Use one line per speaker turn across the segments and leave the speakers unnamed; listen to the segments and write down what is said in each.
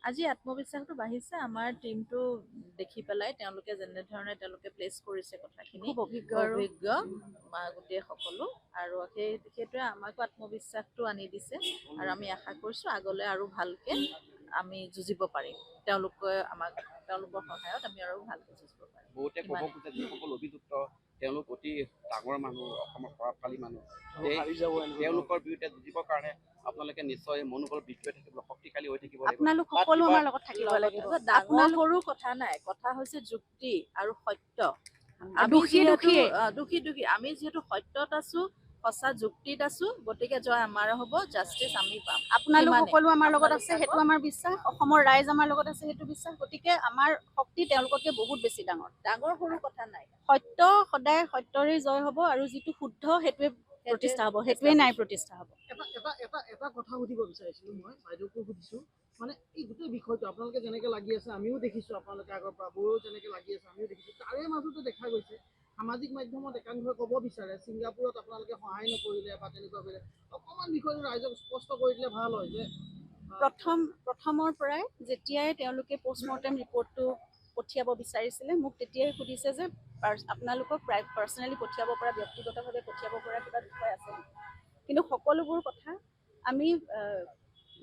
আজি আত্মবিশ্বাসটো বাঢ়িছে আমাৰ টিমটো দেখি পেলাই তেওঁলোকে যেনেধৰণে তেওঁলোকে প্লেচ কৰিছে কথাখিনি
খুব অভিজ্ঞ
অভিজ্ঞ গোটেই সকলো আৰু সেইটোৱে আমাকো আত্মবিশ্বাসটো আনি দিছে আৰু আমি আশা কৰিছোঁ আগলৈ আৰু ভালকে আমি যুঁজিব পাৰিম তেওঁলোকৰ সহায়ত আমি আৰু ভালকে যুঁজিব পাৰিম
বহুতে ক'ব খোজে যিসকল অভিযুক্ত তেওঁলোক অতি ডাঙৰ মানুহ অসমৰ প্ৰভাৱশালী মানুহ তেওঁলোকৰ বিৰুদ্ধে যুঁজিবৰ কাৰণে আপোনালোকে নিশ্চয় মনোবল বৃদ্ধি হৈ থাকিব শক্তিশালী হৈ থাকিব লাগিব
আপোনালোক সকলো আমাৰ লগত থাকিব লাগিব
ডাঙৰ সৰু কথা নাই কথা হৈছে যুক্তি আৰু সত্য দোষী আমি যিহেতু সত্যত আছো সঁচা যুক্তিত আছো গতিকে জয় আমাৰ হ'ব জাষ্টিচ আমি পাম
আপোনালোক সকলো আমাৰ লগত আছে সেইটো আমাৰ বিশ্বাস অসমৰ ৰাইজ আমাৰ লগত আছে সেইটো বিশ্বাস গতিকে আমাৰ শক্তি তেওঁলোকতকৈ বহুত বেছি ডাঙৰ
সৰু কথা নাই
সত্য সদায় সত্যৰে জয় হ'ব আৰু যিটো শুদ্ধ সেইটোৱে প্ৰতিষ্ঠা হ'ব সেইটোৱে নাই প্ৰতিষ্ঠা হ'ব
এটা কথা সুধিব বিচাৰিছিলো মই বাইদেউকো সুধিছো মানে এই গোটেই বিষয়টো আপোনালোকে যেনেকে লাগি আছে আমিও দেখিছো আপোনালোকে আগৰ পৰা বড়ো যেনেকে লাগি আছে আমিও দেখিছো তাৰে মাজতে দেখা গৈছে সামাজিক মাধ্যমত একাংশই ক'ব বিচাৰে ছিংগাপুৰত আপোনালোকে সহায় নকৰিলে বা তেনেকুৱা কৰিলে অকণমান বিষয়টো ৰাইজক স্পষ্ট কৰি দিলে ভাল হয় যে
প্ৰথমৰ পৰাই যেতিয়াই তেওঁলোকে পষ্টমৰ্টেম ৰিপৰ্টটো পঠিয়াব বিচাৰিছিলে মোক তেতিয়াই সুধিছে যে আপোনালোকক পাৰ্চনেলি পঠিয়াব পৰা ব্যক্তিগতভাৱে পঠিয়াব পৰা কিবা বিষয় আছে কিন্তু সকলোবোৰ কথা আমি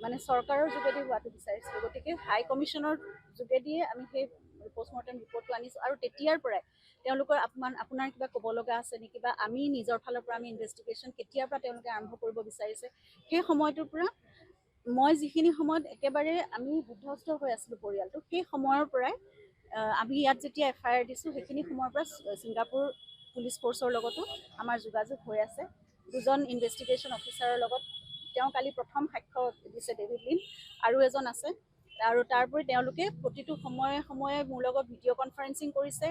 মানে চৰকাৰৰ যোগেদি হোৱাটো বিচাৰিছিলোঁ গতিকে হাই কমিশ্যনৰ যোগেদিয়ে আমি সেই পষ্টমৰ্টেম ৰিপৰ্টটো আনিছোঁ আৰু তেতিয়াৰ পৰাই তেওঁলোকৰ আপোনাৰ কিবা ক'ব লগা আছে নেকি বা আমি নিজৰ ফালৰ পৰা আমি ইনভেষ্টিগেশ্যন কেতিয়াৰ পৰা তেওঁলোকে আৰম্ভ কৰিব বিচাৰিছে সেই সময়টোৰ পৰা মই যিখিনি সময়ত একেবাৰে আমি বিধ্বস্ত হৈ আছিলোঁ পৰিয়ালটো সেই সময়ৰ পৰাই আমি ইয়াত যেতিয়া FIR দিছোঁ সেইখিনি সময়ৰ পৰা ছিংগাপুৰ পুলিচ ফ'ৰ্চৰ লগতো আমাৰ যোগাযোগ হৈ আছে দুজন ইনভেষ্টিগেশ্যন অফিচাৰৰ লগত তেওঁ কালি প্ৰথম সাক্ষ্য দিছে ডেভিড লিন আৰু এজন আছে আৰু তাৰোপৰি তেওঁলোকে প্ৰতিটো সময়ে সময়ে মোৰ লগত ভিডিঅ' কনফাৰেন্সিং কৰিছে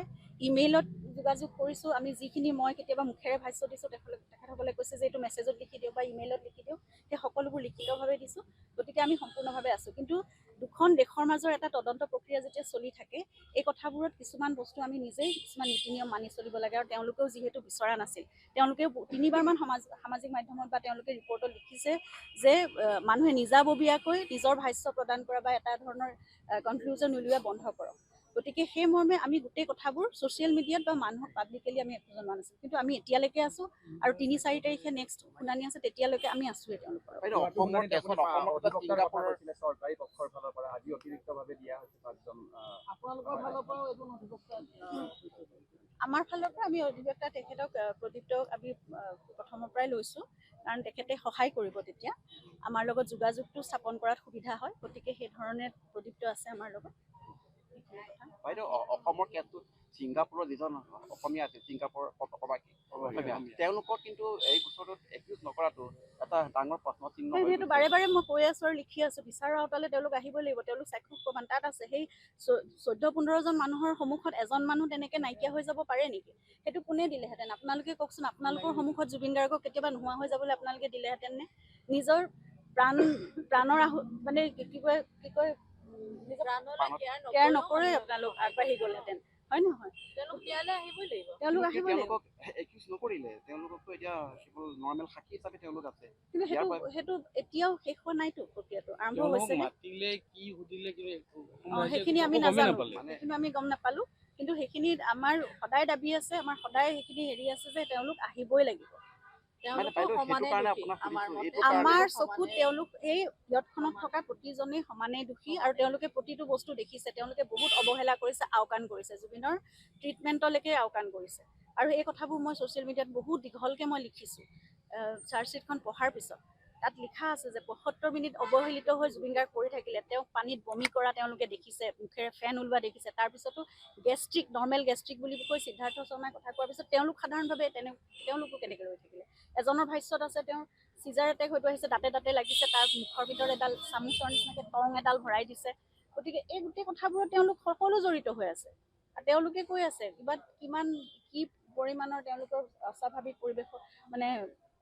ইমেইলত যোগাযোগ কৰিছোঁ আমি যিখিনি মই কেতিয়াবা মুখেৰে ভাষ্য দিছোঁ তেখেতসকলে কৈছে যে এইটো মেছেজত লিখি দিওঁ বা ইমেইলত লিখি দিওঁ সেই সকলোবোৰ লিখিতভাৱে দিছোঁ গতিকে আমি সম্পূৰ্ণভাৱে আছোঁ কিন্তু দুখন দেশৰ মাজৰ এটা তদন্ত প্ৰক্ৰিয়া যেতিয়া চলি থাকে এই কথাবোৰত কিছুমান বস্তু আমি নিজেই কিছুমান নীতি নিয়ম মানি চলিব লাগে আৰু তেওঁলোকেও যিহেতু বিচৰা নাছিল তেওঁলোকেও 3বাৰমান সামাজিক মাধ্যমত বা তেওঁলোকে ৰিপৰ্টত লিখিছে যে মানুহে নিজাববীয়াকৈ নিজৰ ভাষ্য প্ৰদান কৰা বা এটা ধৰণৰ কনক্লুজন উলিওৱা বন্ধ কৰক গতিকে সেই মৰ্মে আমি গোটেই কথাবোৰ ছ'চিয়েল মিডিয়াত বা মানুহক পাব্লিকেলি আমি একো জনোৱা নাছিলোঁ কিন্তু আমি এতিয়ালৈকে আছোঁ আৰু 3-4 তাৰিখে নেক্সট শুনানি আছে তেতিয়ালৈকে আমি আছোঁৱে তেওঁলোকৰ
চৰকাৰী পক্ষৰ ফালৰ পৰা আজি অতিৰিক্তভাৱে দিয়া হৈছে 5জন
আপোনালোকৰ ফালৰ পৰাও এইটো নথিপত্ৰ
আমাৰ ফালৰ পৰা আমি অধিবক্তা তেখেতক প্ৰদীপ্তক আমি প্ৰথমৰ পৰাই লৈছোঁ কাৰণ তেখেতে সহায় কৰিব তেতিয়া আমাৰ লগত যোগাযোগটো স্থাপন কৰাত সুবিধা হয় গতিকে সেই ধৰণে প্ৰদীপ্ত আছে আমাৰ লগত
বাইদেউ অসমৰ কেছটোত ছিংগাপুৰৰ যিজন অসমীয়া আছে ছিংগাপুৰৰ প্ৰবাসী তেওঁলোকক কিন্তু এই গোচৰটোত একিউজ নকৰাটো এটা ডাঙৰ প্ৰশ্ন চিহ্ন
সেইটো বাৰে বাৰে মই কৈ আছোঁ আৰু লিখি আছোঁ বিচাৰৰ আওতালে তেওঁলোক আহিবই লাগিব তেওঁলোক চাক্ষুষ প্ৰমাণ তাত আছে সেই 14-15জন মানুহৰ সন্মুখত এজন মানুহ তেনেকৈ নাইকিয়া হৈ যাব পাৰে নেকি সেইটো কোনে দিলেহেঁতেন আপোনালোকে কওকচোন আপোনালোকৰ সন্মুখত জুবিন গাৰ্গক কেতিয়াবা নোহোৱা হৈ যাবলৈ আপোনালোকে দিলেহেঁতেন নে নিজৰ প্ৰাণৰ মানে কি কয় কেয়াৰ নকৰে আপোনালোক আগবাঢ়ি গ'লহেঁতেন হয় নহয় তেওঁলোক আহিবই লাগিব
একিউজ নকৰিলে তেওঁলোককতো এতিয়া কেৱল নৰ্মেল সাক্ষী হিচাপে তেওঁলোক আছে
কিন্তু সেইটো এতিয়াও শেষ হোৱা নাইতো প্ৰক্ৰিয়াটো আৰম্ভ হৈছে সেইখিনি আমি নাজানো কিন্তু আমি গম নাপালোঁ কিন্তু সেইখিনিত আমাৰ সদায় দাবী আছে আমাৰ সদায় সেইখিনি হেৰি আছে যে তেওঁলোক আহিবই লাগিব আমাৰ চকুত তেওঁলোক এই ইয়াতখনত থকা প্ৰতিজনেই সমানেই দোষী আৰু তেওঁলোকে প্ৰতিটো বস্তু দেখিছে তেওঁলোকে বহুত অৱহেলা কৰিছে আওকাণ কৰিছে জুবিনৰ ট্ৰিটমেণ্টলৈকে আওকাণ কৰিছে আৰু এই কথাবোৰ মই ছ'চিয়েল মিডিয়াত বহুত দীঘলকৈ মই লিখিছোঁ চাৰ্জশ্বিটখন পঢ়াৰ পিছত তাত লিখা আছে যে ৭৫ মিনিট অৱহেলিত হৈ জুবিন গাৰ্গ পৰি থাকিলে তেওঁক পানীত বমি কৰা তেওঁলোকে দেখিছে মুখেৰে ফেন ওলোৱা দেখিছে তাৰপিছতো নৰ্মেল গেষ্ট্ৰিক বুলি কৈ সিদ্ধাৰ্থ শৰ্মাই কথা কোৱাৰ পিছত তেওঁলোক সাধাৰণভাৱে তেওঁলোকো কেনেকৈ ৰৈ থাকিলে এজনৰ ভাষ্যত আছে তেওঁৰ চিজাৰ এটেক হয়তো আহিছে দাঁতে লাগিছে তাৰ মুখৰ ভিতৰত এডাল চামুচৰ নিচিনাকৈ টং এডাল ভৰাই দিছে গতিকে এই গোটেই কথাবোৰত তেওঁলোক সকলো জড়িত হৈ আছে আৰু তেওঁলোকে কৈ আছে কি পৰিমাণৰ তেওঁলোকৰ অস্বাভাৱিক পৰিৱেশৰ মানে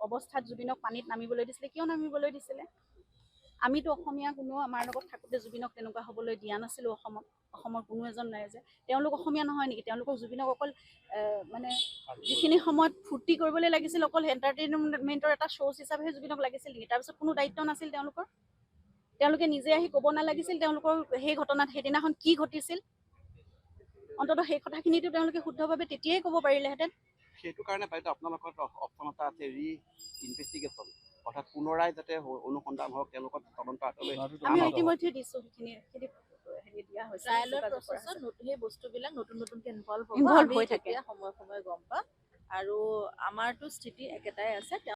অৱস্থাত জুবিনক পানীত নামিবলৈ দিছিলে কিয় নামিবলৈ দিছিলে আমিতো অসমীয়া কোনেও আমাৰ লগত থাকোঁতে জুবিনক তেনেকুৱা হ'বলৈ দিয়া নাছিলোঁ অসমৰ কোনো এজন নাই যে তেওঁলোক অসমীয়া নহয় নেকি তেওঁলোকক জুবিনক অকল মানে যিখিনি সময়ত ফূৰ্তি কৰিবলৈ লাগিছিল অকল এণ্টাৰটেইনমেণ্টৰ এটা শ্ব' হিচাপেহে জুবিনক লাগিছিল নেকি তাৰপিছত কোনো দায়িত্ব নাছিল তেওঁলোকৰ তেওঁলোকে নিজে আহি ক'ব নালাগিছিল তেওঁলোকৰ সেই ঘটনাত সেইদিনাখন কি ঘটিছিল। অন্ততঃ সেই কথাখিনিতো তেওঁলোকে শুদ্ধভাৱে তেতিয়াই ক'ব পাৰিলেহেঁতেন।
সেইটো কাৰণে বাইদেউ আপোনালোকৰ অপচন এটা আছে ইনভেষ্টিগেশ্যন, অৰ্থাৎ পুনৰাই যাতে অনুসন্ধান হওক, তেওঁলোকৰ তদন্ত হাতলৈ
আমি
আনক।
ইতিমধ্যে দিছোঁ সেইখিনি হেৰি দিয়া হৈছে,
ট্ৰায়েলৰ
যোগাযোগ কৰা
প্ৰচেছত
হৈছে।
সেই বস্তুবিলাক নতুনকে ইনভলভ
Involve
হ'ব,
হৈ
আমি
থাকে।
তেতিয়া সময়ে সময়ে গম পাম। আৰু আমাৰতো স্থিতি একেটাই আছে।